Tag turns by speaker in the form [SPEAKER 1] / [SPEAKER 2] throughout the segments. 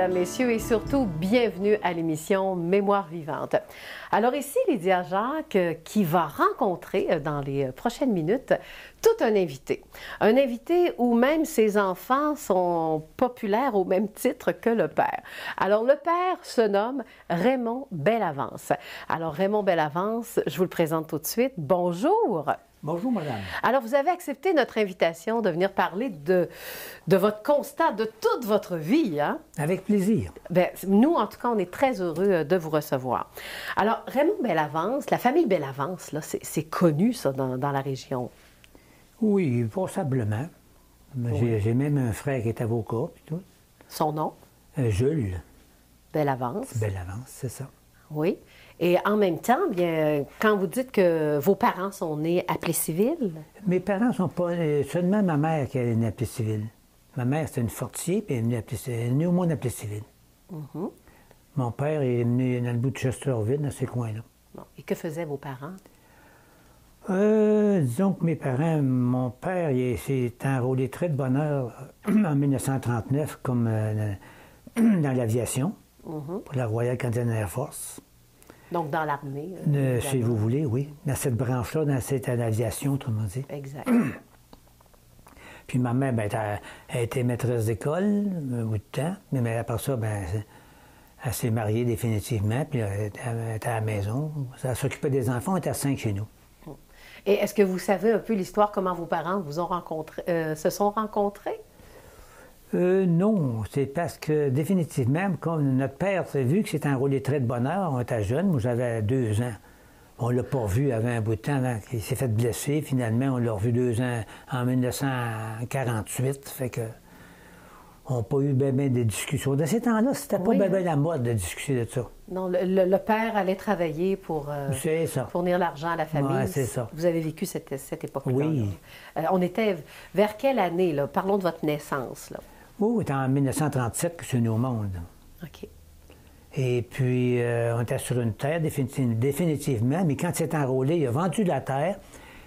[SPEAKER 1] mesdames, messieurs, et surtout, bienvenue à l'émission Mémoire vivante. Alors ici, Lydia Jacques, qui va rencontrer dans les prochaines minutes tout un invité. Un invité où même ses enfants sont populaires au même titre que le père. Alors le père se nomme Raymond Bellavance. Alors Raymond Bellavance, je vous le présente tout de suite. Bonjour!
[SPEAKER 2] Bonjour, madame.
[SPEAKER 1] Alors, vous avez accepté notre invitation de venir parler de votre constat de toute votre vie, hein?
[SPEAKER 2] Avec plaisir.
[SPEAKER 1] Bien, nous, en tout cas, on est très heureux de vous recevoir. Alors, Raymond Bellavance, la famille Bellavance, là, c'est connu, ça, dans la région.
[SPEAKER 2] Oui, passablement.
[SPEAKER 1] Oui.
[SPEAKER 2] J'ai même un frère qui est avocat, puis tout.
[SPEAKER 1] Son nom?
[SPEAKER 2] Jules
[SPEAKER 1] Bellavance.
[SPEAKER 2] Bellavance, c'est ça.
[SPEAKER 1] Oui. Et en même temps, bien, quand vous dites que vos parents sont nés à Plessisville?
[SPEAKER 2] Mes parents sont pas... seulement ma mère qui est née à Plessisville. Ma mère, c'était une fortier, puis elle est née au monde à Plessisville.
[SPEAKER 1] Mm-hmm.
[SPEAKER 2] Mon père est né dans le bout de Chesterville, dans ces coins-là.
[SPEAKER 1] Bon. Et que faisaient vos parents?
[SPEAKER 2] Disons que mes parents, mon père, il s'est enrôlé très de bonne heure en 1939 comme dans l'aviation, pour la Royal Canadian Air Force.
[SPEAKER 1] Donc, dans l'armée.
[SPEAKER 2] Si vous voulez, oui. Dans cette branche-là, dans cette aviation, autrement dit.
[SPEAKER 1] Exact.
[SPEAKER 2] Puis ma mère, ben, elle était maîtresse d'école un bout de temps, mais après ça, ben, elle s'est mariée définitivement, puis elle était à la maison. Elle s'occupait des enfants, on était à 5 chez nous.
[SPEAKER 1] Et est-ce que vous savez un peu l'histoire, comment vos parents vous ont se sont rencontrés?
[SPEAKER 2] Non, c'est parce que définitivement, comme notre père s'est vu que c'était enrôlé très de bonne heure, on était jeune, moi j'avais 2 ans. On ne l'a pas revu avant un bout de temps, avant qu'il s'est fait blesser. Finalement, on l'a revu 2 ans en 1948, fait que on n'a pas eu bien des discussions. Dans ces temps-là, c'était pas bien la mode de discuter de ça.
[SPEAKER 1] Non, le père allait travailler pour fournir l'argent à la famille.
[SPEAKER 2] Ouais, c'est ça.
[SPEAKER 1] Vous avez vécu cette époque-là.
[SPEAKER 2] Oui.
[SPEAKER 1] On était vers quelle année, là? Parlons de votre naissance, là.
[SPEAKER 2] Oui, c'était en 1937 que je suis né au monde.
[SPEAKER 1] OK.
[SPEAKER 2] Et puis, on était sur une terre, définitivement, mais quand il s'est enrôlé, il a vendu la terre,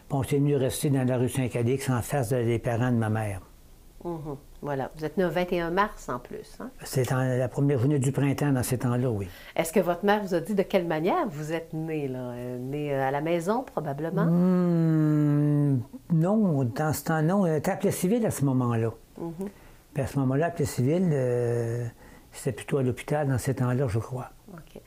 [SPEAKER 2] puis on s'est venu rester dans la rue Saint-Calix, en face des parents de ma mère.
[SPEAKER 1] Mm-hmm. Voilà. Vous êtes né le 21 mars, en plus, hein?
[SPEAKER 2] C'est la première journée du printemps dans ces temps-là, oui.
[SPEAKER 1] Est-ce que votre mère vous a dit de quelle manière vous êtes né, là? Né à la maison, probablement?
[SPEAKER 2] Non, dans ce temps-là, on était à Plessisville à ce moment-là.
[SPEAKER 1] Mm-hmm.
[SPEAKER 2] Puis à ce moment-là, à Plessisville, c'était plutôt à l'hôpital dans ces temps-là, je crois.
[SPEAKER 1] OK.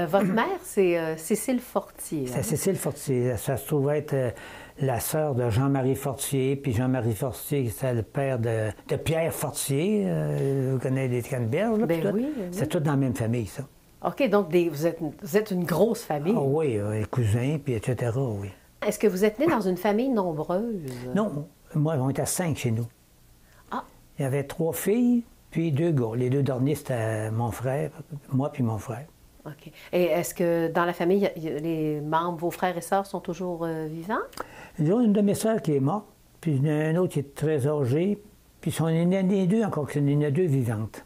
[SPEAKER 1] Votre mère, c'est Cécile Fortier.
[SPEAKER 2] C'est Cécile Fortier. Ça se trouvait être la sœur de Jean-Marie Fortier. Puis Jean-Marie Fortier, c'est le père de Pierre Fortier. Vous connaissez les canneberges, là?
[SPEAKER 1] Ben oui.
[SPEAKER 2] C'est tout dans la même famille, ça.
[SPEAKER 1] OK, donc vous êtes une grosse famille.
[SPEAKER 2] Ah oui, les cousins, puis etc., oui.
[SPEAKER 1] Est-ce que vous êtes né dans une famille nombreuse?
[SPEAKER 2] Non, moi, on était à 5 chez nous.
[SPEAKER 1] Ah!
[SPEAKER 2] Il y avait 3 filles, puis 2 gars. Les 2 derniers, c'était mon frère, moi puis mon frère.
[SPEAKER 1] OK. Et est-ce que dans la famille, les membres, vos frères et sœurs sont toujours vivants?
[SPEAKER 2] Il y a une de mes sœurs qui est morte, puis il y en a un autre qui est très âgé, puis il y en a 2 encore, il y en a 2 vivantes.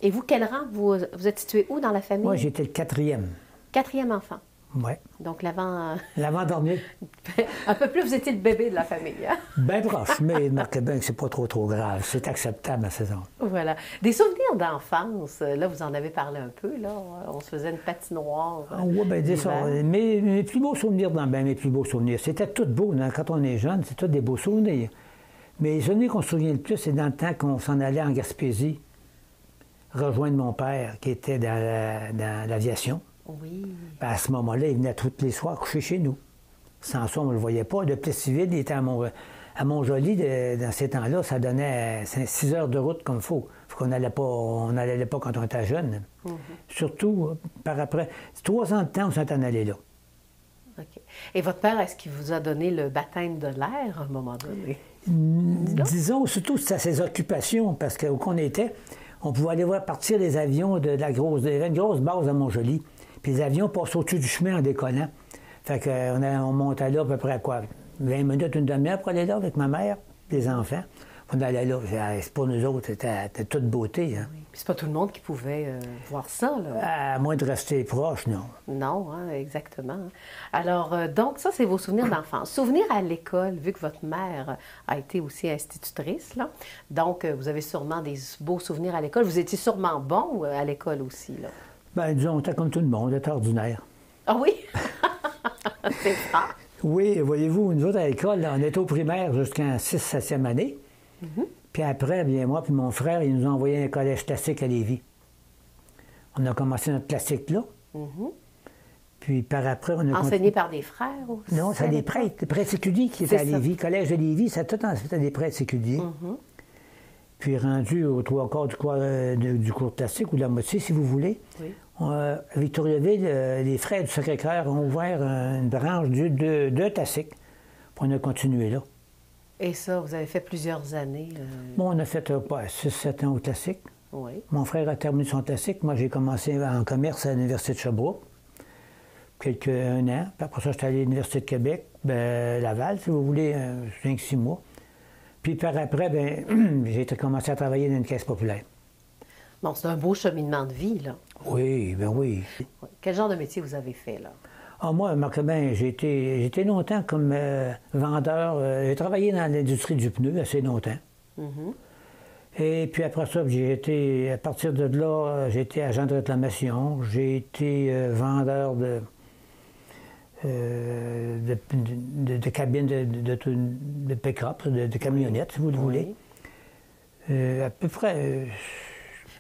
[SPEAKER 1] Et vous, quel rang vous êtes situé où dans la famille?
[SPEAKER 2] Moi, j'étais le 4e.
[SPEAKER 1] 4e enfant.
[SPEAKER 2] Oui.
[SPEAKER 1] Donc l'avant...
[SPEAKER 2] L'avant-dernier.
[SPEAKER 1] Un peu plus, vous étiez le bébé de la famille, hein?
[SPEAKER 2] Bien proche, mais marquez bien que c'est pas trop grave. C'est acceptable à saison.
[SPEAKER 1] Voilà. Des souvenirs d'enfance, là, vous en avez parlé un peu, là. On se faisait une patinoire.
[SPEAKER 2] Oui, bien, dis ça. Mes plus beaux souvenirs, mes plus beaux souvenirs, c'était tout beau. Hein? Quand on est jeune, c'est tout des beaux souvenirs. Mais les souvenirs qu'on se souvient le plus, c'est dans le temps qu'on s'en allait en Gaspésie, rejoindre mon père, qui était dans l'aviation.
[SPEAKER 1] Oui.
[SPEAKER 2] Ben, à ce moment-là, il venait tous les soirs coucher chez nous. Sans ça, on ne le voyait pas. De Plessisville, il était à Montjoly. Dans ces temps-là, ça donnait 6 heures de route comme il faut. On n'allait pas quand on était jeune. Surtout, par après, 3 ans de temps, on s'est en allé là.
[SPEAKER 1] OK. Et votre père, est-ce qu'il vous a donné le baptême de l'air à un moment donné?
[SPEAKER 2] Disons, surtout, c'est ses occupations, parce qu'où qu'on était, on pouvait aller voir partir les avions il y avait une grosse base à Montjoly. Puis les avions passaient au-dessus du chemin en décollant. Fait qu'on montait là à peu près à quoi? 20 minutes, une demi-heure pour aller là avec ma mère, les enfants. On allait là. C'est pour nous autres, c'était toute beauté. Hein?
[SPEAKER 1] Oui. Puis c'est pas tout le monde qui pouvait voir ça, là.
[SPEAKER 2] À moins de rester proche, non.
[SPEAKER 1] Non, hein, exactement. Alors, donc, ça, c'est vos souvenirs d'enfance. Souvenirs à l'école, vu que votre mère a été aussi institutrice, là. Donc, vous avez sûrement des beaux souvenirs à l'école. Vous étiez sûrement bon à l'école aussi, là.
[SPEAKER 2] Ben, disons, on était comme tout le monde, on était ordinaire.
[SPEAKER 1] Ah oui? C'est ça.
[SPEAKER 2] Oui, voyez-vous, nous autres, à l'école, on était au primaire jusqu'en 6e, 7e année. Puis après, bien moi puis mon frère, ils nous ont envoyé un collège classique à Lévis. On a commencé notre classique là. Puis par après, on a...
[SPEAKER 1] Enseigné par des frères aussi?
[SPEAKER 2] Non, c'est des prêtres séculiers qui étaient à Lévis. Le collège de Lévis, c'était des prêtres séculiers. Puis rendu aux 3/4 du cours classique, ou de la moitié, si vous voulez, à Victoriaville, les frères du Sacré-Cœur ont ouvert une branche de classique. Puis on a continué là.
[SPEAKER 1] Et ça, vous avez fait plusieurs années?
[SPEAKER 2] Bon, on a fait 6-7 ans au classique.
[SPEAKER 1] Oui.
[SPEAKER 2] Mon frère a terminé son classique. Moi, j'ai commencé en commerce à l'Université de Sherbrooke, un an. Puis après ça, j'étais allé à l'Université de Québec, Laval, si vous voulez, 5-6 mois. Puis par après, j'ai commencé à travailler dans une caisse populaire.
[SPEAKER 1] Bon, c'est un beau cheminement de vie, là.
[SPEAKER 2] Oui, ben oui.
[SPEAKER 1] Quel genre de métier vous avez fait, là?
[SPEAKER 2] Ah, moi, Marc-Aubin, j'ai été longtemps comme vendeur. J'ai travaillé dans l'industrie du pneu assez longtemps. Et puis après ça, à partir de là, j'ai été agent de réclamation. J'ai été vendeur de cabines de pick-up, de camionnettes, si vous le voulez. À peu près...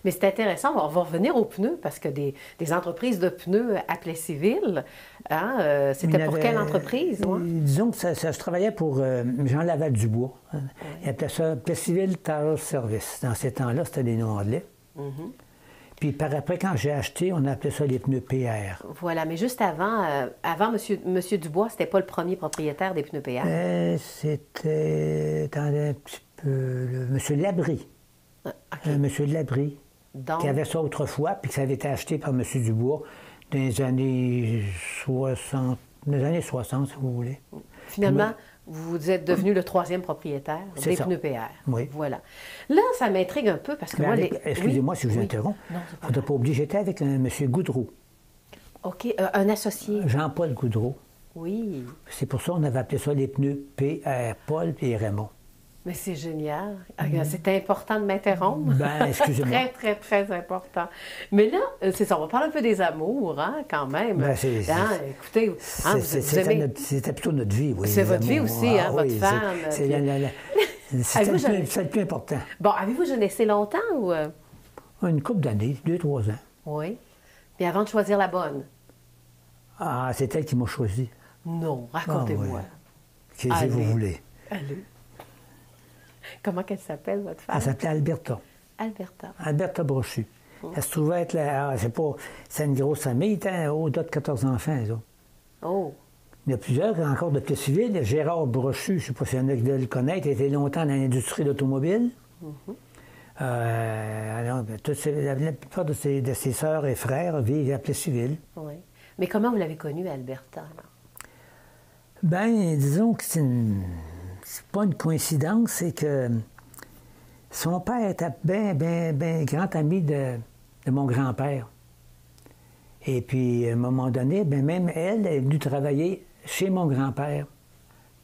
[SPEAKER 1] Mais c'est intéressant, on va revenir aux pneus, parce que des entreprises de pneus à Plessisville, hein, c'était pour quelle entreprise?
[SPEAKER 2] Disons que je travaillais pour Jean Laval-Dubois. Hein. Il appelait ça Plessisville Tire Service. Dans ces temps-là, c'était des noms anglais. Puis par après, quand j'ai acheté, on appelait ça les pneus PR.
[SPEAKER 1] Voilà, mais juste avant Monsieur Dubois, c'était pas le premier propriétaire des pneus PR?
[SPEAKER 2] C'était, attendez un petit peu, Monsieur Labrie. Monsieur Labrie.
[SPEAKER 1] Donc...
[SPEAKER 2] qui avait ça autrefois, puis que ça avait été acheté par M. Dubois dans les années 60, si vous voulez.
[SPEAKER 1] Finalement, vous êtes devenu le 3e propriétaire des pneus PR.
[SPEAKER 2] Oui.
[SPEAKER 1] Voilà. Là, ça m'intrigue un peu parce que
[SPEAKER 2] excusez-moi si je vous interromps. Il ne faudrait pas oublier, j'étais avec M. Goudreau.
[SPEAKER 1] OK, un associé.
[SPEAKER 2] Jean-Paul Goudreau.
[SPEAKER 1] Oui.
[SPEAKER 2] C'est pour ça qu'on avait appelé ça les pneus PR, Paul et Raymond.
[SPEAKER 1] Mais c'est génial. C'est important de m'interrompre.
[SPEAKER 2] Ben, excusez-moi.
[SPEAKER 1] Très, très, très important. Mais là, c'est ça, on va parler un peu des amours, hein, quand même.
[SPEAKER 2] Ben,
[SPEAKER 1] écoutez,
[SPEAKER 2] c'était plutôt notre vie, oui.
[SPEAKER 1] C'est votre vie aussi, hein, votre femme.
[SPEAKER 2] C'est le plus important.
[SPEAKER 1] Bon, avez-vous jeunessé longtemps ou...
[SPEAKER 2] Une couple d'années, 2-3 ans.
[SPEAKER 1] Oui. Puis avant de choisir la bonne?
[SPEAKER 2] Ah, c'est elle qui m'a choisi.
[SPEAKER 1] Non, racontez-moi.
[SPEAKER 2] Qu'est-ce que vous voulez?
[SPEAKER 1] Allez. Comment qu'elle s'appelle, votre femme?
[SPEAKER 2] Elle s'appelait Alberta.
[SPEAKER 1] Alberta.
[SPEAKER 2] Alberta Brochu. Elle se trouvait être c'est une grosse famille, était au-delà de 14 enfants, elles autres.
[SPEAKER 1] Oh!
[SPEAKER 2] Il y a plusieurs encore de Plessisville. Gérard Brochu, je ne sais pas si y en a qui doivent le connaître, il était longtemps dans l'industrie de l'automobile. La plupart de ses sœurs et frères vivent à Plessisville.
[SPEAKER 1] Oui. Mais comment vous l'avez connue, Alberta?
[SPEAKER 2] Bien, disons que c'est pas une coïncidence, c'est que son père était bien grand ami de mon grand-père. Et puis, à un moment donné, même elle est venue travailler chez mon grand-père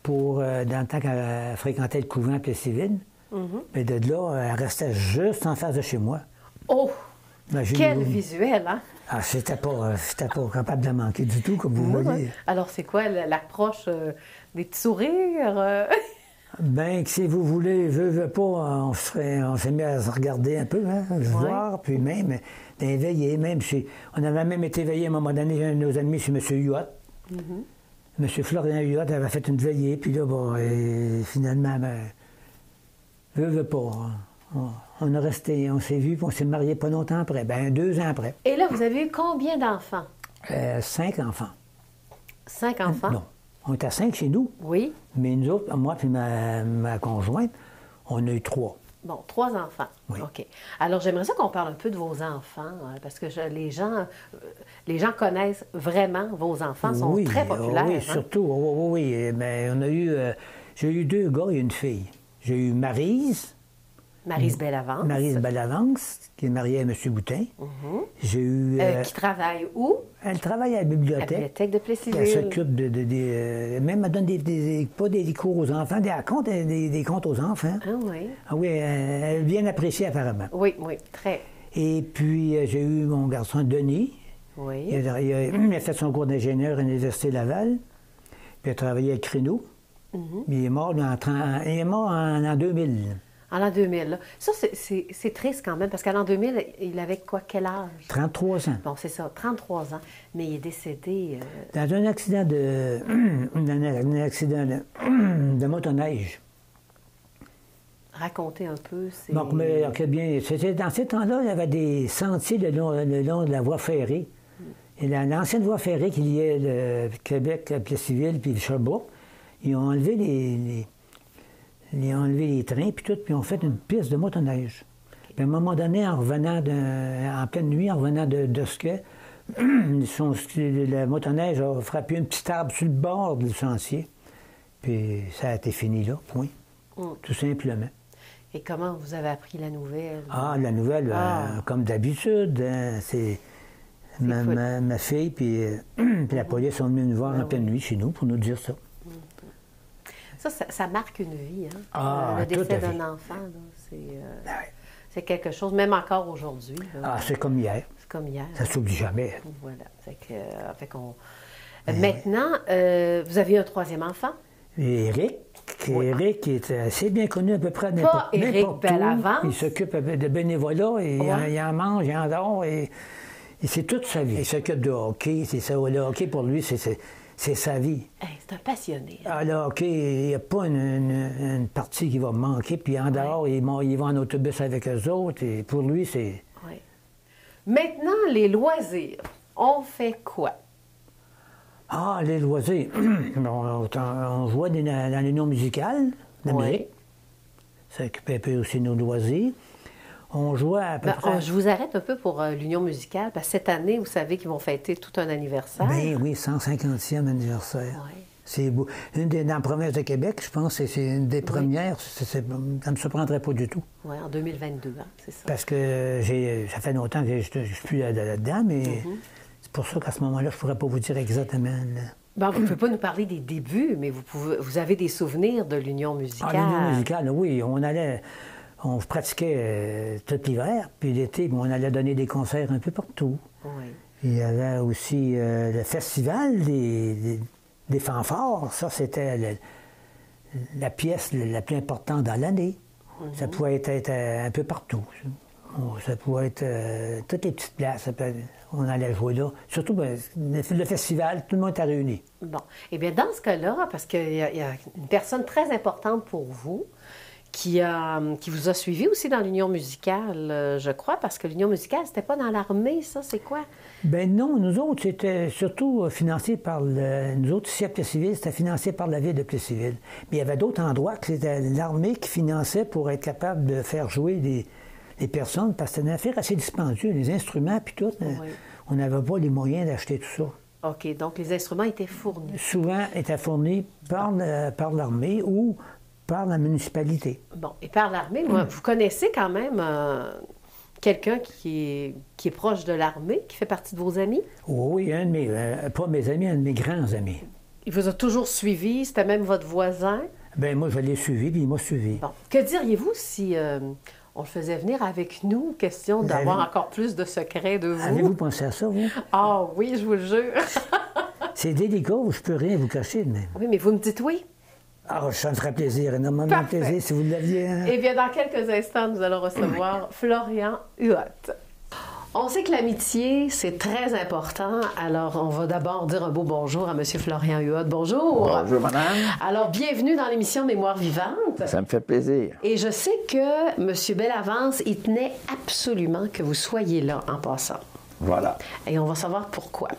[SPEAKER 2] dans le temps qu'elle fréquentait le couvent à Plessisville. Mais de là, elle restait juste en face de chez moi.
[SPEAKER 1] Oh! Quel visuel, hein?
[SPEAKER 2] Ah, j'étais pas capable de la manquer du tout, comme vous voyez.
[SPEAKER 1] Alors, c'est quoi l'approche des petits sourires?
[SPEAKER 2] Bien, que si vous voulez, veut pas, on s'est mis à se regarder un peu, hein, voir, puis même veiller, on avait même été veiller à un moment donné, un de nos amis, c'est M. Huot. M. Florian Huot avait fait une veillée, puis là, finalement, veut pas. On a resté, on s'est vu, puis on s'est mariés pas longtemps après, 2 ans après.
[SPEAKER 1] Et là, vous avez eu combien d'enfants?
[SPEAKER 2] 5 enfants.
[SPEAKER 1] 5 enfants?
[SPEAKER 2] Non. On était à 5 chez nous.
[SPEAKER 1] Oui.
[SPEAKER 2] Mais nous autres, moi et ma conjointe, on a eu 3.
[SPEAKER 1] Bon, 3 enfants.
[SPEAKER 2] Oui.
[SPEAKER 1] OK. Alors, j'aimerais ça qu'on parle un peu de vos enfants, parce que les gens connaissent vraiment vos enfants, sont très populaires.
[SPEAKER 2] Oui, surtout. Oui. Mais j'ai eu 2 gars et une fille. J'ai eu Maryse,
[SPEAKER 1] Maryse Bellavance.
[SPEAKER 2] Maryse Bellavance, qui est mariée à M. Boutin. J'ai eu...
[SPEAKER 1] qui travaille où?
[SPEAKER 2] Elle travaille à la bibliothèque.
[SPEAKER 1] À la bibliothèque de Plessisville.
[SPEAKER 2] Elle s'occupe même elle donne pas des cours aux enfants, des contes aux enfants.
[SPEAKER 1] Ah oui.
[SPEAKER 2] Ah oui, elle est bien appréciée apparemment.
[SPEAKER 1] Oui, oui, très.
[SPEAKER 2] Et puis, j'ai eu mon garçon Denis.
[SPEAKER 1] Oui.
[SPEAKER 2] Il a fait son cours d'ingénieur à l'Université Laval. Puis il a travaillé à Créneau. Il est mort en 2000.
[SPEAKER 1] En l'an 2000. Là. Ça, c'est triste quand même, parce qu'en l'an 2000, il avait quoi, quel âge?
[SPEAKER 2] 33 ans.
[SPEAKER 1] Bon, c'est ça, 33 ans. Mais il est décédé...
[SPEAKER 2] Dans un accident de motoneige.
[SPEAKER 1] Racontez un peu.
[SPEAKER 2] Donc, mais bien, dans ces temps-là, il y avait des sentiers le long de la voie ferrée. Et l'ancienne voie ferrée qui liait le Québec, Plessisville puis Sherbrooke, ils ont enlevé les trains, puis tout, puis ils ont fait une piste de motoneige. Puis à un moment donné, en pleine nuit, en revenant de Squet, la motoneige a frappé un petit arbre sur le bord du sentier. Puis ça a été fini là, point. Tout simplement.
[SPEAKER 1] Et comment vous avez appris la nouvelle?
[SPEAKER 2] Ah, la nouvelle, comme d'habitude, c'est ma fille, puis la police sont venus nous voir en pleine nuit chez nous pour nous dire ça.
[SPEAKER 1] Ça marque une vie, hein?
[SPEAKER 2] Ah,
[SPEAKER 1] le décès d'un enfant, c'est quelque chose, même encore aujourd'hui.
[SPEAKER 2] Ah, c'est comme hier.
[SPEAKER 1] C'est comme hier.
[SPEAKER 2] Ça ne s'oublie jamais.
[SPEAKER 1] Voilà. Maintenant, vous avez un troisième enfant?
[SPEAKER 2] Éric. Éric est assez bien connu à peu près n'importe où.
[SPEAKER 1] Éric Bellavance.
[SPEAKER 2] Il s'occupe de bénévolat, et il en mange, il en dort, et c'est toute sa vie. Il s'occupe de hockey, c'est ça. Le hockey, pour lui, c'est sa vie.
[SPEAKER 1] C'est un passionné.
[SPEAKER 2] Ah, le hockey, il n'y a pas une partie qui va manquer, puis en dehors, il va en autobus avec eux autres, et pour lui, c'est...
[SPEAKER 1] Oui. Maintenant, les loisirs. On fait quoi?
[SPEAKER 2] Ah, les loisirs. On jouait dans l'Union musicale d'Amérique. Ça occupait un peu aussi nos loisirs. On jouait à peu près...
[SPEAKER 1] Je vous arrête un peu pour l'Union musicale, parce que cette année, vous savez qu'ils vont fêter tout un anniversaire.
[SPEAKER 2] Bien oui, 150e anniversaire.
[SPEAKER 1] Oui.
[SPEAKER 2] C'est beau. Dans la province de Québec, je pense que c'est une des premières. Ça ne me surprendrait pas du tout.
[SPEAKER 1] Oui, en 2022, hein, c'est ça.
[SPEAKER 2] Parce que ça fait longtemps que je ne suis plus là-dedans, mais c'est pour ça qu'à ce moment-là, je ne pourrais pas vous dire exactement.
[SPEAKER 1] Bon, vous ne pouvez pas nous parler des débuts, mais vous avez des souvenirs de l'Union musicale.
[SPEAKER 2] Ah, l'Union musicale, oui. On pratiquait tout l'hiver, puis l'été, on allait donner des concerts un peu partout.
[SPEAKER 1] Oui.
[SPEAKER 2] Il y avait aussi le festival des fanfares. Ça, c'était la pièce la plus importante dans l'année. Ça pouvait être un peu partout. Ça pouvait être toutes les petites places. On allait jouer là. Surtout le festival, tout le monde était réuni.
[SPEAKER 1] Bon. Eh bien, dans ce cas-là, parce qu'il y a une personne très importante pour vous, qui vous a suivi aussi dans l'Union musicale, je crois, parce que l'Union musicale, c'était pas dans l'armée, ça, c'est quoi? Ben
[SPEAKER 2] non, nous autres, c'était surtout financé par nous autres, ici à Plessisville, c'était financé par la ville de Plessisville. Mais il y avait d'autres endroits que c'était l'armée qui finançait pour être capable de faire jouer les personnes, parce que c'était une affaire assez dispendieuse, les instruments, puis tout. Oui. On n'avait pas les moyens d'acheter tout ça. OK, donc les instruments étaient fournis? Souvent étaient fournis par l'armée ou par la municipalité. Bon, et par l'armée, vous connaissez quand même quelqu'un qui est proche de l'armée, qui fait partie de vos amis? Oui, pas mes amis, un de mes grands amis. Il vous a toujours suivi? C'était même votre voisin? Bien, moi, je l'ai suivi, puis il m'a suivi. Bon. Que diriez-vous si on le faisait venir avec nous, question d'avoir encore plus de secrets de vous? Avez-vous pensé à ça, vous? Ah oui, je vous le jure. C'est délicat, je peux rien vous cacher de même. Oui, mais vous me dites oui? Ah, ça me ferait plaisir, énormément de plaisir si vous l'aviez. Hein? Eh bien, dans quelques instants, nous allons recevoir Florian Huot. On sait que l'amitié, c'est très important. Alors, on va d'abord dire un beau bonjour à M. Florian Huot. Bonjour.
[SPEAKER 3] Bonjour, madame.
[SPEAKER 1] Alors, bienvenue dans l'émission Mémoire vivante.
[SPEAKER 3] Ça me fait plaisir.
[SPEAKER 1] Et je sais que M. Bellavance, il tenait absolument que vous soyez là en passant.
[SPEAKER 3] Voilà.
[SPEAKER 1] Et on va savoir pourquoi.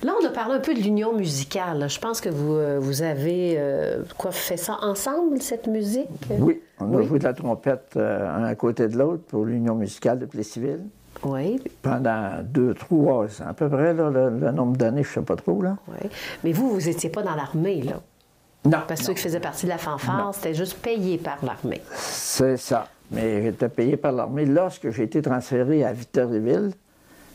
[SPEAKER 1] Là, on a parlé un peu de l'Union musicale. Je pense que vous avez fait ça ensemble, cette musique?
[SPEAKER 3] Oui, on a joué de la trompette un à côté de l'autre pour l'Union musicale de Plessisville.
[SPEAKER 1] Oui.
[SPEAKER 3] Pendant 2-3 ans, à peu près, là, le nombre d'années, je ne sais pas trop. Là.
[SPEAKER 1] Oui. Mais vous n'étiez pas dans l'armée, là?
[SPEAKER 3] Non.
[SPEAKER 1] Parce que ceux qui faisaient partie de la fanfare, c'était juste payé par l'armée.
[SPEAKER 3] C'est ça. mais j'étais payé par l'armée. Lorsque j'ai été transféré à Victoriaville,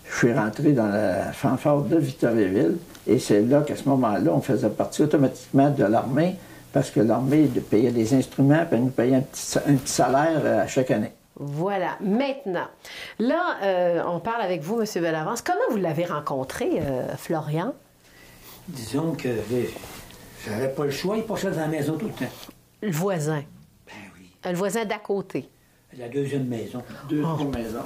[SPEAKER 3] je suis rentré dans la fanfare de Victoriaville, et c'est là qu'à ce moment-là, on faisait partie automatiquement de l'armée, parce que l'armée payait des instruments, puis elle nous payait un petit salaire à chaque année.
[SPEAKER 1] Voilà. Maintenant, là, on parle avec vous, M. Bellavance. Comment vous l'avez rencontré, Florian?
[SPEAKER 2] Disons que j'avais pas le choix, il passait dans la maison tout le temps.
[SPEAKER 1] Le voisin.
[SPEAKER 2] Ben oui.
[SPEAKER 1] Le voisin d'à côté.
[SPEAKER 2] La deuxième maison.
[SPEAKER 3] Deuxième maison.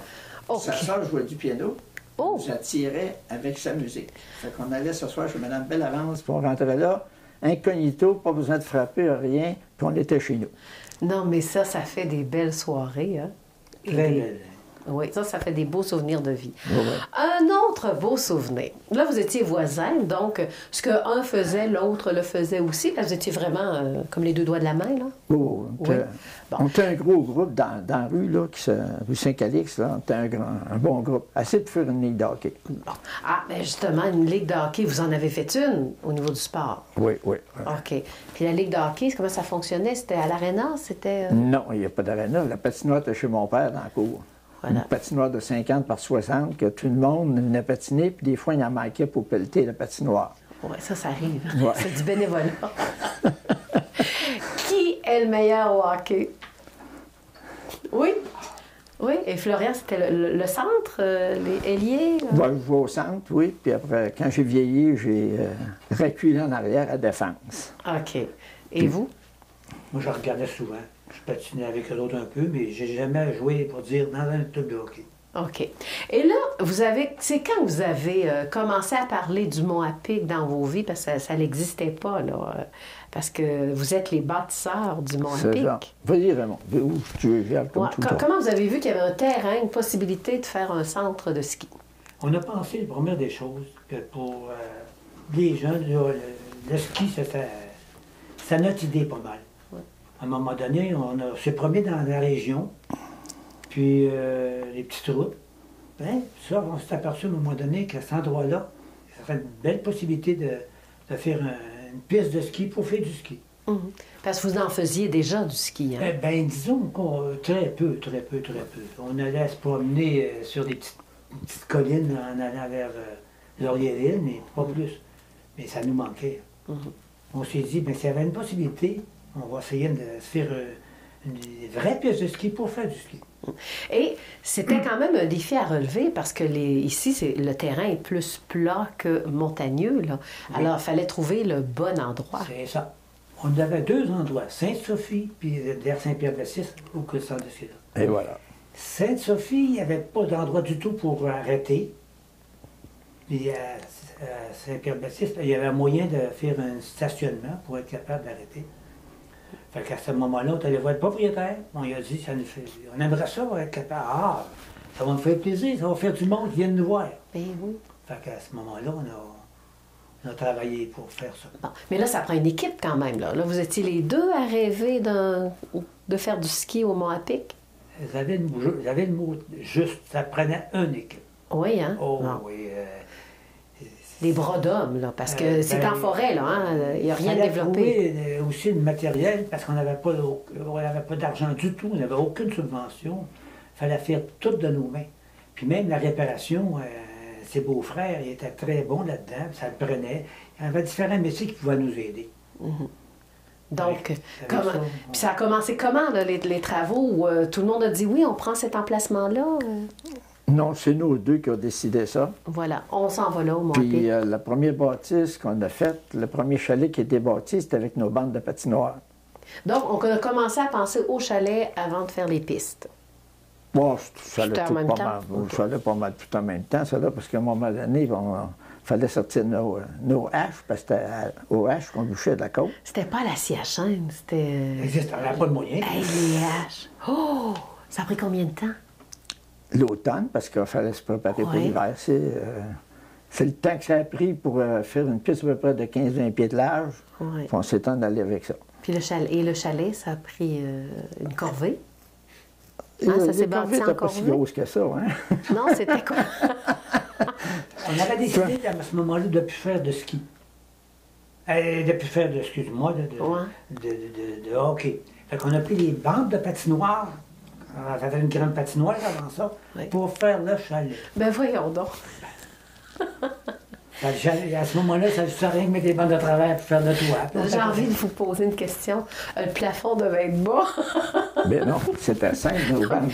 [SPEAKER 1] OK.
[SPEAKER 3] Sa soeur jouait du piano.
[SPEAKER 1] Oh.
[SPEAKER 3] Nous attirait avec sa musique. Fait qu'on allait s'asseoir chez Mme Bellavance, puis on rentrait là, incognito, pas besoin de frapper, rien, puis on était chez nous.
[SPEAKER 1] Non, mais ça fait des belles soirées, hein?
[SPEAKER 2] Très belle.
[SPEAKER 1] Oui, ça fait des beaux souvenirs de vie.
[SPEAKER 3] Ouais, ouais.
[SPEAKER 1] Un autre beau souvenir. Là, vous étiez voisins, donc ce qu'un faisait, l'autre le faisait aussi. Là, vous étiez vraiment comme les deux doigts de la main, là?
[SPEAKER 3] Oh,
[SPEAKER 1] Oui. Bon.
[SPEAKER 3] On était un gros groupe dans la rue, là, rue Saint-Calix, là, on était un bon groupe. Assez pour faire une ligue de hockey.
[SPEAKER 1] Bon. Ah, bien justement, une ligue de hockey, vous en avez fait une au niveau du sport.
[SPEAKER 3] Oui, oui.
[SPEAKER 1] OK. Puis la ligue de hockey, comment ça fonctionnait? C'était à l'aréna? C'était...
[SPEAKER 3] Non, il n'y a pas d'aréna. La patinoire était chez mon père dans la cour.
[SPEAKER 1] Voilà.
[SPEAKER 3] Une patinoire de 50 par 60, que tout le monde venait patiner, puis des fois, il en manquait pour pelleter la patinoire.
[SPEAKER 1] Oui, ça arrive.
[SPEAKER 3] Ouais.
[SPEAKER 1] C'est du bénévolat. Qui est le meilleur au hockey? Oui? Oui, et Florian, c'était le centre, les ailiers? là?
[SPEAKER 3] Moi, je jouais au centre, oui, puis après, quand j'ai vieilli, j'ai reculé en arrière à défense.
[SPEAKER 1] OK. Et vous?
[SPEAKER 2] Moi, je regardais souvent. Je patinais avec eux autres un peu, mais j'ai jamais joué, pour dire, dans un club de hockey.
[SPEAKER 1] OK. Et là, c'est quand vous avez commencé à parler du Mont à Pic dans vos vies, parce que ça n'existait pas, là, parce que vous êtes les bâtisseurs du Mont à
[SPEAKER 3] C'est ça.
[SPEAKER 1] Pic.
[SPEAKER 3] Vas-y, Raymond. Où tu veux, viens, comme
[SPEAKER 1] Ouais.
[SPEAKER 3] tout le temps.
[SPEAKER 1] Comment vous avez vu qu'il y avait un terrain, une possibilité de faire un centre de ski?
[SPEAKER 2] On a pensé, la première des choses, que pour les jeunes, là, le ski, c'est notre idée pas mal.
[SPEAKER 1] Ouais.
[SPEAKER 2] À un moment donné, s'est promené dans la région, puis les petites routes. Ben, ça, on s'est aperçu à un moment donné qu'à cet endroit-là, ça serait une belle possibilité de faire une piste de ski pour faire du ski.
[SPEAKER 1] Mhm. Parce que vous en faisiez déjà du ski, hein?
[SPEAKER 2] Ben, disons qu'on très peu. On allait se promener sur des petites collines en allant vers Laurierville, mais pas plus. Mais ça nous manquait.
[SPEAKER 1] Mhm.
[SPEAKER 2] On s'est dit, ben, s'il y avait une possibilité, on va essayer de se faire une vraie piste de ski pour faire du ski.
[SPEAKER 1] Et c'était quand même un défi à relever parce que ici, le terrain est plus plat que montagneux, là.
[SPEAKER 2] Oui.
[SPEAKER 1] Alors, il fallait trouver le bon endroit.
[SPEAKER 2] C'est ça. On avait deux endroits, Sainte-Sophie puis vers Saint-Pierre-de-Six, où que ça de ski là.
[SPEAKER 3] Et voilà.
[SPEAKER 2] Sainte-Sophie, il n'y avait pas d'endroit du tout pour arrêter. Puis à Saint-Pierre-de-Six, il y avait un moyen de faire un stationnement pour être capable d'arrêter. Fait qu'à ce moment-là, on est allé voir le propriétaire. On lui a dit, on aimerait ça pour être capable. Ah, ça va nous faire plaisir, ça va faire du monde qui vient nous voir.
[SPEAKER 1] Ben oui.
[SPEAKER 2] Fait qu'à ce moment-là, on a travaillé pour faire ça.
[SPEAKER 1] Bon. Mais là, ça prend une équipe quand même, là. Là, vous étiez les deux à rêver de faire du ski au Mont à Pic?
[SPEAKER 2] J'avais le mot juste, ça prenait une équipe.
[SPEAKER 1] Oui, hein?
[SPEAKER 2] Oh
[SPEAKER 1] Bon.
[SPEAKER 2] oui.
[SPEAKER 1] Des bras d'hommes, là, parce que c'est en forêt, là, hein? Il n'y a rien de
[SPEAKER 2] fallait
[SPEAKER 1] développé.
[SPEAKER 2] trouver aussi le matériel, parce qu'on n'avait pas d'argent du tout, on n'avait aucune subvention. Il fallait faire tout de nos mains. Puis même la réparation, ses beaux-frères, ils étaient très bons là-dedans, puis ça le prenait. Il y avait différents métiers qui pouvaient nous aider.
[SPEAKER 1] Mhm. Donc,
[SPEAKER 2] Ouais,
[SPEAKER 1] comment...
[SPEAKER 2] ça,
[SPEAKER 1] Puis ça a commencé comment, là, les travaux, où tout le monde a dit oui, on prend cet emplacement-là?
[SPEAKER 3] Non, c'est nous deux qui avons décidé ça.
[SPEAKER 1] Voilà, on s'en va là au Mont à Pic.
[SPEAKER 3] Puis la première bâtisse qu'on a faite, le premier chalet qui a été bâti, c'était avec nos bandes de patinoire.
[SPEAKER 1] Donc, on a commencé à penser au chalet avant de faire les pistes.
[SPEAKER 3] Bon, ça allait
[SPEAKER 1] Tout en
[SPEAKER 3] tout
[SPEAKER 1] même
[SPEAKER 3] pas
[SPEAKER 1] temps?
[SPEAKER 3] mal.
[SPEAKER 1] Ok.
[SPEAKER 3] Ça allait pas mal tout en même temps, ça là, parce qu'à un moment donné, il fallait sortir nos haches, parce que c'était aux haches qu'on bouchait de la côte.
[SPEAKER 1] C'était pas la scie à chaîne, c'était...
[SPEAKER 2] Ça existe, on n'avait pas de moyens.
[SPEAKER 1] Hey, les haches! Oh! Ça a pris combien de temps?
[SPEAKER 3] L'automne, parce qu'il fallait se préparer pour
[SPEAKER 1] Ouais.
[SPEAKER 3] l'hiver. C'est le temps que ça a pris pour faire une piste à peu près de 15-20 pieds de large.
[SPEAKER 1] Ouais.
[SPEAKER 3] Puis on s'étend d'aller avec ça.
[SPEAKER 1] Puis le chalet, ça a pris une corvée?
[SPEAKER 3] Et
[SPEAKER 1] Ah, ça
[SPEAKER 3] les
[SPEAKER 1] s'est
[SPEAKER 3] corvées
[SPEAKER 1] bâti en
[SPEAKER 3] étaient pas si
[SPEAKER 1] corvée?
[SPEAKER 3] grosses que ça, hein?
[SPEAKER 1] Non, c'était quoi?
[SPEAKER 2] On avait décidé à ce moment-là de ne plus faire de ski. De plus faire de, excuse-moi,
[SPEAKER 1] Ouais.
[SPEAKER 2] de hockey. Fait qu'on a pris les bandes de patinoire On avait une grande patinoire avant ça,
[SPEAKER 1] Oui.
[SPEAKER 2] pour faire le chalet.
[SPEAKER 1] Ben voyons donc.
[SPEAKER 2] À ce moment-là, ça ne sert à rien de mettre des bandes de travail pour faire le toit.
[SPEAKER 1] J'ai envie de vous poser une question. Le plafond devait être bas.
[SPEAKER 3] Mais non, c'était simple, nos bandes.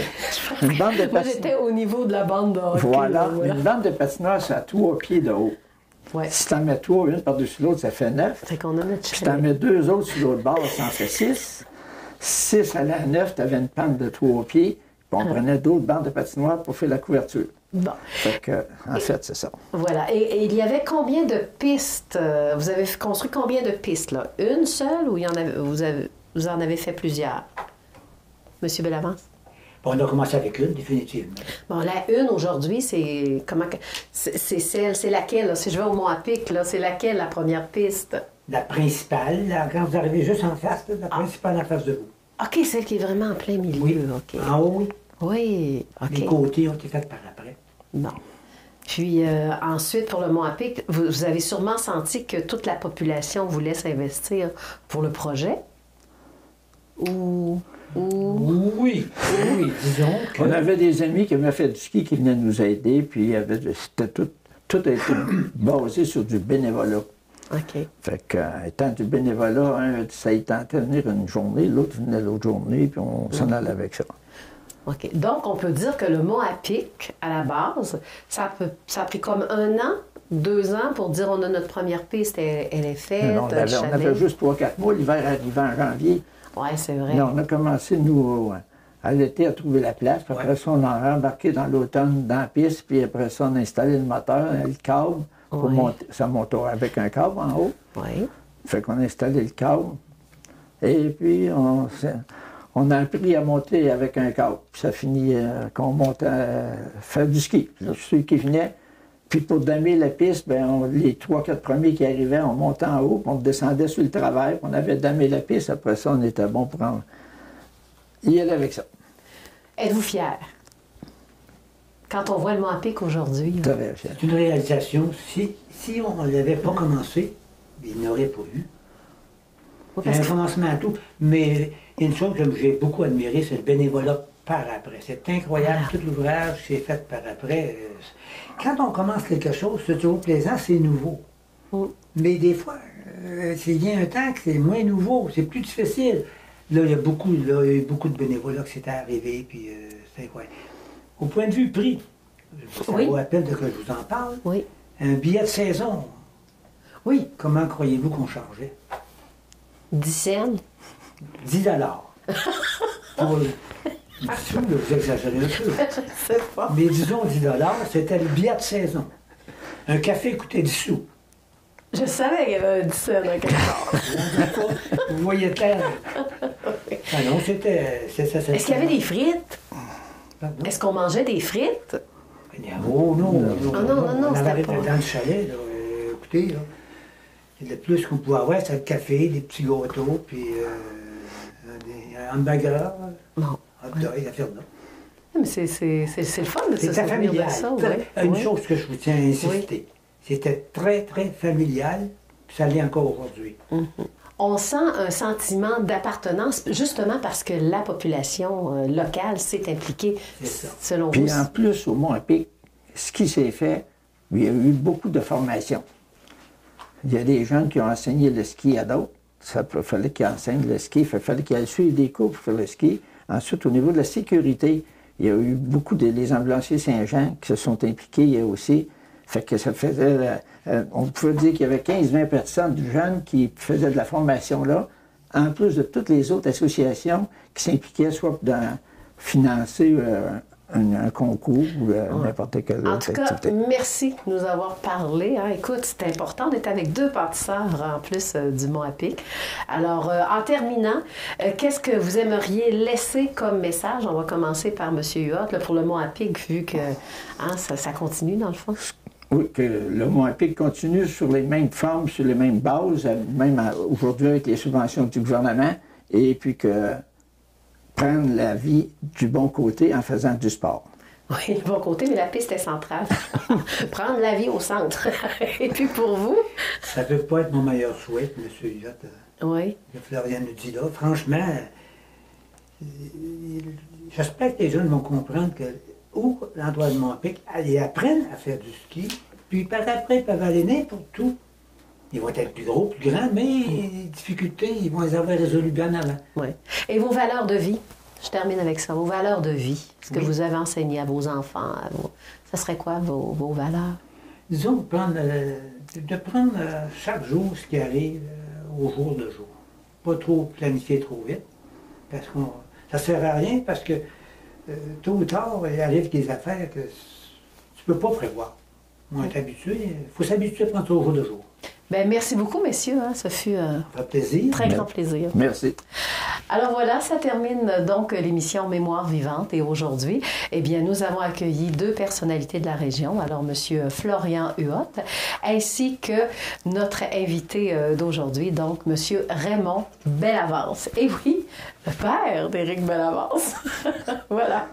[SPEAKER 3] Une bande de
[SPEAKER 1] Moi,
[SPEAKER 3] patinoire.
[SPEAKER 1] j'étais au niveau de la bande de hockey.
[SPEAKER 3] Voilà,
[SPEAKER 1] là,
[SPEAKER 3] une bande de patinoire, c'est à 3 pieds de haut.
[SPEAKER 1] Ouais.
[SPEAKER 3] Si t'en mets 3, une par-dessus l'autre, ça fait 9.
[SPEAKER 1] Fait qu'on a notre
[SPEAKER 3] Puis t'en
[SPEAKER 1] chalet.
[SPEAKER 3] mets 2 autres sur l'autre bord, ça en fait 6. 6 à la 9, t'avais une pente de 3 pieds. Puis on prenait d'autres bandes de patinoire pour faire la couverture.
[SPEAKER 1] Bon.
[SPEAKER 3] Fait que, en fait, c'est ça.
[SPEAKER 1] Voilà. Et il y avait combien de pistes? Vous avez construit combien de pistes, là? Une seule ou il y en avait, vous en avez fait plusieurs? Monsieur Bellavance?
[SPEAKER 2] On a commencé avec une, définitivement.
[SPEAKER 1] Bon, la une aujourd'hui, c'est comment que c'est laquelle? Là? Si je vais au Mont-à-Pic, là, c'est laquelle la première piste?
[SPEAKER 2] La principale, là, quand vous arrivez juste en face, là, la principale en face de vous.
[SPEAKER 1] OK, celle qui est vraiment en plein milieu.
[SPEAKER 2] Oui.
[SPEAKER 1] OK.
[SPEAKER 2] En haut, oui.
[SPEAKER 1] Oui,
[SPEAKER 2] Les
[SPEAKER 1] OK.
[SPEAKER 2] côtés ont été faits par après.
[SPEAKER 1] Bon. Puis ensuite, pour le Mont-à-Pic, vous avez sûrement senti que toute la population voulait s'investir pour le projet? Ou...
[SPEAKER 2] Oui, oui, disons que...
[SPEAKER 3] On avait des amis qui avaient fait du ski qui venaient nous aider, puis c'était tout a été basé sur du bénévolat.
[SPEAKER 1] OK.
[SPEAKER 3] Fait que, étant du bénévolat, ça y tentait de venir une journée, l'autre venait l'autre journée, puis on s'en allait avec ça.
[SPEAKER 1] OK. Donc, on peut dire que le Mont-à-Pic, à la base, ça a pris comme 1 an, 2 ans pour dire on a notre première piste, elle est faite.
[SPEAKER 3] Non, on avait juste 3-4 mois, l'hiver arrivait en janvier.
[SPEAKER 1] Oui, c'est vrai.
[SPEAKER 3] Non, on a commencé, nous, à l'été, à trouver la place, puis après ça, on a embarqué dans l'automne dans la piste, puis après ça, on a installé le moteur, le câble, pour
[SPEAKER 1] Oui.
[SPEAKER 3] monter, ça montait avec un câble en haut.
[SPEAKER 1] Oui.
[SPEAKER 3] Fait qu'on a installé le câble, et puis on a appris à monter avec un câble. Puis ça finit qu'on monte à faire du ski. Là, ceux qui venaient, puis pour damer la piste, ben, les 3-4 premiers qui arrivaient, on montait en haut, puis on descendait sur le travers, puis on avait damé la piste. Après ça, on était bon pour y aller avec ça.
[SPEAKER 1] Êtes-vous fier? Quand on voit le Mont-à-Pic aujourd'hui, là,
[SPEAKER 3] Très fier.
[SPEAKER 2] C'est une réalisation. Si on ne l'avait pas commencé, il n'aurait pas eu.
[SPEAKER 1] oui,
[SPEAKER 2] Il y
[SPEAKER 1] parce
[SPEAKER 2] a un
[SPEAKER 1] que-
[SPEAKER 2] commencement à tout. Mais une chose que j'ai beaucoup admiré, c'est le bénévolat par après. C'est incroyable, tout l'ouvrage qui est fait par après. Quand on commence quelque chose, c'est toujours plaisant, c'est nouveau.
[SPEAKER 1] Mm.
[SPEAKER 2] Mais des fois, il y a un temps que c'est moins nouveau, c'est plus difficile. Là, il y a beaucoup de bénévolat qui s'étaient arrivés, puis c'est incroyable. Au point de vue prix, ça
[SPEAKER 1] Oui.
[SPEAKER 2] vaut la peine que je vous en parle.
[SPEAKER 1] Oui.
[SPEAKER 2] Un billet de saison,
[SPEAKER 1] Oui.
[SPEAKER 2] comment croyez-vous qu'on chargeait?
[SPEAKER 1] 10 cents.
[SPEAKER 2] 10 Pour dessous, là, vous exagérez un peu.
[SPEAKER 1] Je sais pas.
[SPEAKER 2] Mais disons 10 c'était le billet de saison. Un café coûtait 10 sous.
[SPEAKER 1] Je savais qu'il y avait un 10 cents dans quelque part.
[SPEAKER 2] Vous voyez clair. Ah non, c'était...
[SPEAKER 1] Est-ce qu'il y avait des frites? Est-ce qu'on mangeait des frites?
[SPEAKER 2] Oh non,
[SPEAKER 1] Ah non,
[SPEAKER 2] on
[SPEAKER 1] c'était
[SPEAKER 2] avait
[SPEAKER 1] pas-
[SPEAKER 2] dans le chalet, là, écoutez, là, le plus qu'on pouvait avoir, c'était le café, des petits gâteaux, puis un hamburger,
[SPEAKER 1] Bon.
[SPEAKER 2] hot dog, la firme là.
[SPEAKER 1] Mais c'est le fun de se
[SPEAKER 2] C'était
[SPEAKER 1] souvenir de
[SPEAKER 2] familial.
[SPEAKER 1] ça.
[SPEAKER 2] Une
[SPEAKER 1] oui.
[SPEAKER 2] chose que je vous tiens à insister, c'était très, très familial, puis ça l'est encore aujourd'hui.
[SPEAKER 1] On sent un sentiment d'appartenance, justement parce que la population locale s'est impliquée,
[SPEAKER 2] C'est ça.
[SPEAKER 1] selon
[SPEAKER 3] Puis
[SPEAKER 1] vous.
[SPEAKER 3] en plus, au Mont-à-Pic, ce qui s'est fait, il y a eu beaucoup de formations. Il y a des jeunes qui ont enseigné le ski à d'autres. Il fallait qu'ils enseignent le ski, il fallait qu'ils aillent suivre des cours pour faire le ski. Ensuite, au niveau de la sécurité, il y a eu beaucoup les ambulanciers Saint-Jean qui se sont impliqués aussi. Fait que ça faisait, on pouvait dire qu'il y avait 15-20 personnes de jeunes qui faisaient de la formation là, en plus de toutes les autres associations qui s'impliquaient soit dans financer un concours ou n'importe quelle
[SPEAKER 1] En
[SPEAKER 3] autre
[SPEAKER 1] tout cas,
[SPEAKER 3] activité.
[SPEAKER 1] merci de nous avoir parlé. Hein. Écoute, c'est important d'être avec 2 bâtisseurs en plus du Mont-à-Pic. Alors, en terminant, qu'est-ce que vous aimeriez laisser comme message? On va commencer par M. Huot, là, pour le Mont-à-Pic, vu que ça continue dans le fond.
[SPEAKER 3] Oui, que le Mont-à-Pic continue sur les mêmes formes, sur les mêmes bases, même aujourd'hui avec les subventions du gouvernement, et puis que prendre la vie du bon côté en faisant du sport.
[SPEAKER 1] Oui, le bon côté, mais la piste est centrale. Prendre la vie au centre. Et puis pour vous?
[SPEAKER 2] Ça ne peut pas être mon meilleur souhait, M. Huot.
[SPEAKER 1] Oui.
[SPEAKER 2] Florian nous dit là, franchement, J'espère que les jeunes vont comprendre que où l'endroit de Montpic, ils apprennent à faire du ski, puis par après, ils peuvent aller n'importe où. Ils vont être plus gros, plus grands, mais les difficultés, ils vont les avoir résolues bien avant.
[SPEAKER 1] Oui. Et vos valeurs de vie? Je termine avec ça. Vos valeurs de vie, ce que vous avez enseigné à vos enfants, ça serait quoi vos valeurs?
[SPEAKER 2] Disons, de prendre chaque jour ce qui arrive au jour le jour. Pas trop planifier trop vite, parce que ça ne sert à rien, parce que tôt ou tard, il arrive des affaires que tu ne peux pas prévoir. On est habitué, il faut s'habituer à prendre ça au jour le jour.
[SPEAKER 1] Bien, merci beaucoup, messieurs. Ça fut un
[SPEAKER 2] plaisir.
[SPEAKER 1] Très grand plaisir.
[SPEAKER 3] Merci.
[SPEAKER 1] Alors voilà, ça termine donc l'émission Mémoire vivante. Et aujourd'hui, eh bien, nous avons accueilli 2 personnalités de la région. Alors, M. Florian Huot, ainsi que notre invité d'aujourd'hui, donc M. Raymond Bellavance. Et oui, le père d'Éric Bellavance. Voilà.